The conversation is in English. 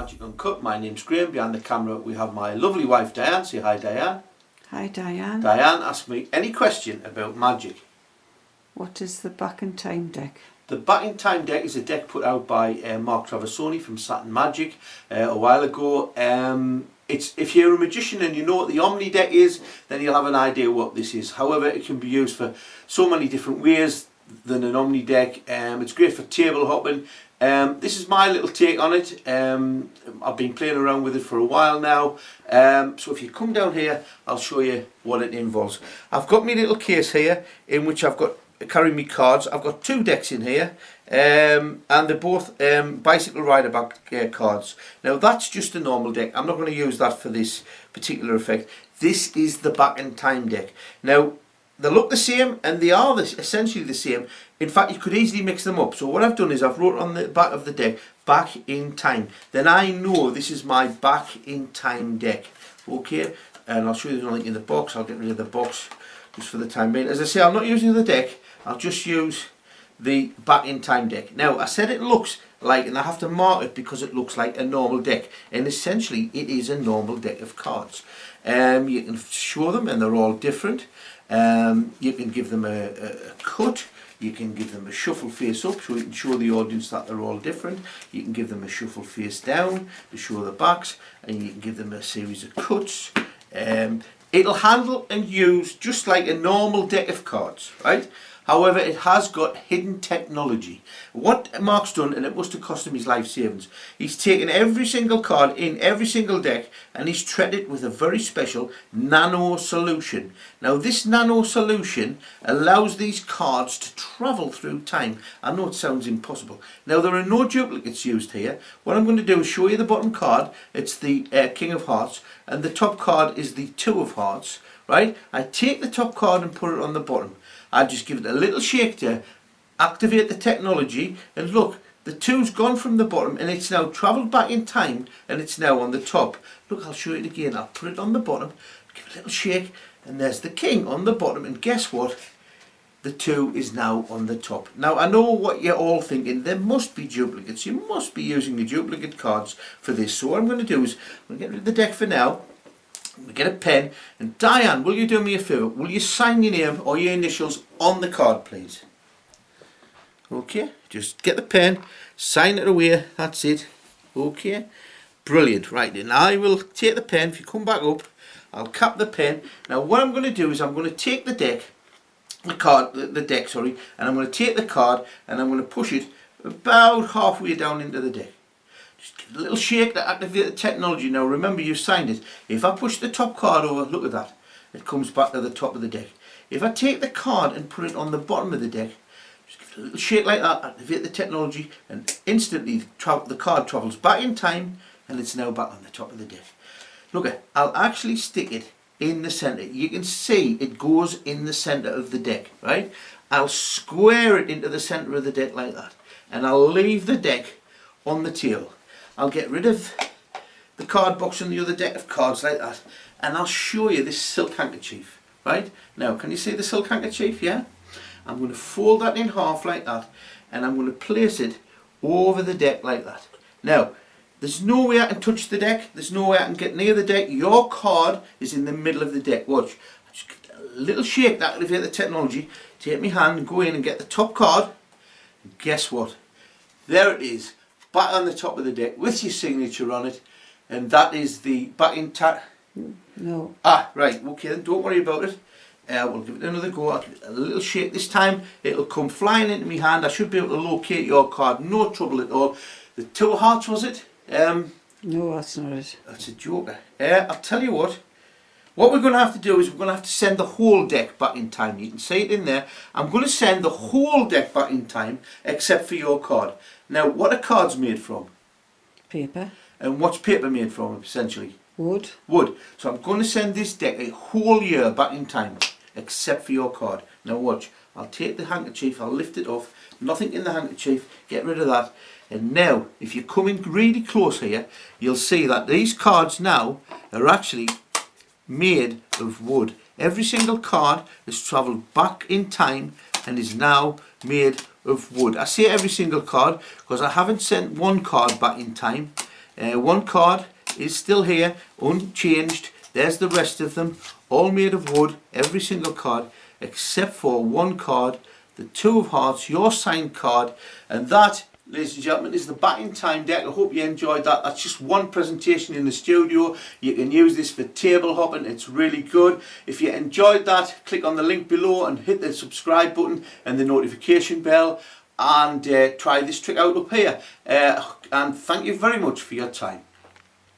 Magic Uncut. My name's Graham. Behind the camera we have my lovely wife Diane. Say hi, Diane. Hi, Diane. Diane, ask me any question about magic. What is the Back in Time deck? The Back in Time deck is a deck put out by Mark Traversoni from Saturn Magic a while ago. If you're a magician and you know what the Omni Deck is, then you'll have an idea what this is. However, it can be used for so many different ways than an Omni Deck. It's great for table hopping. This is my little take on it. I've been playing around with it for a while now. So if you come down here, I'll show you what it involves. I've got my little case here in which I've got carrying me cards. I've got two decks in here, and they're both bicycle rider back cards. Now that's just a normal deck. I'm not going to use that for this particular effect. This is the Back in Time deck. Now they look the same and they are essentially the same. In fact, you could easily mix them up. So what I've done is I've wrote on the back of the deck, Back in Time. Then I know this is my Back in Time deck. Okay, and I'll show you the link in the box. I'll get rid of the box just for the time being. As I say, I'm not using the deck. I'll just use the Back in Time deck. Now, I said it looks like, and I have to mark it because it looks like a normal deck. And essentially, it is a normal deck of cards. You can show them and they're all different. You can give them a cut. You can give them a shuffle face up so you can show the audience that they're all different. You can give them a shuffle face down to show the backs, and you can give them a series of cuts. It'll handle and use just like a normal deck of cards, right? However, it has got hidden technology. What Mark's done, and it must have cost him his life savings, he's taken every single card in every single deck and he's treated it with a very special nano solution. Now this nano solution allows these cards to travel through time. I know it sounds impossible. Now there are no duplicates used here. What I'm going to do is show you the bottom card. It's the King of Hearts, and the top card is the Two of Hearts, right? I take the top card and put it on the bottom. I just give it a little shake to activate the technology, and look, the two's gone from the bottom and it's now travelled back in time and it's now on the top. Look, I'll show it again. I'll put it on the bottom, give it a little shake, and there's the king on the bottom, and guess what? The two is now on the top. Now I know what you're all thinking, there must be duplicates. You must be using the duplicate cards for this. So what I'm going to do is I'm going to get rid of the deck for now. We get a pen, and Diane, will you do me a favour? Will you sign your name or your initials on the card, please? Okay, just get the pen, sign it away, that's it. Okay, brilliant. Right, then I will take the pen. If you come back up, I'll cap the pen. Now what I'm going to do is I'm going to take the deck, the deck, and I'm going to take the card and I'm going to push it about halfway down into the deck. Just give it a little shake to activate the technology. Now remember, you signed it. If I push the top card over, look at that, it comes back to the top of the deck. If I take the card and put it on the bottom of the deck, just give it a little shake like that, activate the technology, and instantly the card travels back in time and it's now back on the top of the deck. Look, I'll actually stick it in the centre. You can see it goes in the centre of the deck, right? I'll square it into the centre of the deck like that, and I'll leave the deck on the table. I'll get rid of the card box and the other deck of cards like that, and I'll show you this silk handkerchief, right? Now, can you see the silk handkerchief? Yeah? I'm going to fold that in half like that, and I'm going to place it over the deck like that. Now, there's no way I can touch the deck. There's no way I can get near the deck. Your card is in the middle of the deck. Watch. I just give it a little shake to activate the technology. Take my hand and go in and get the top card. And guess what? There it is. Back on the top of the deck with your signature on it, and that is the Back in Time. No. Ah, right, okay then, don't worry about it. We'll give it another go. I'll give it a little shake this time. It'll come flying into my hand. I should be able to locate your card, no trouble at all. The Two of Hearts, was it? No, that's not it. That's a joker. I'll tell you what we're going to have to do is we're going to have to send the whole deck back in time. You can see it in there. I'm going to send the whole deck back in time except for your card. Now, what are cards made from? Paper. And what's paper made from, essentially? Wood. Wood. So I'm going to send this deck a whole year back in time, except for your card. Now watch. I'll take the handkerchief, I'll lift it off. Nothing in the handkerchief. Get rid of that. And now, if you come in really close here, you'll see that these cards now are actually made of wood. Every single card has travelled back in time and is now made of wood. I say every single card because I haven't sent one card back in time. One card is still here, unchanged. There's the rest of them, all made of wood, every single card, except for one card, the Two of Hearts, your signed card. And that, ladies and gentlemen, is the Back in Time deck. I hope you enjoyed that. That's just one presentation in the studio. You can use this for table hopping. It's really good. If you enjoyed that, click on the link below and hit the subscribe button and the notification bell, and try this trick out up here. And thank you very much for your time.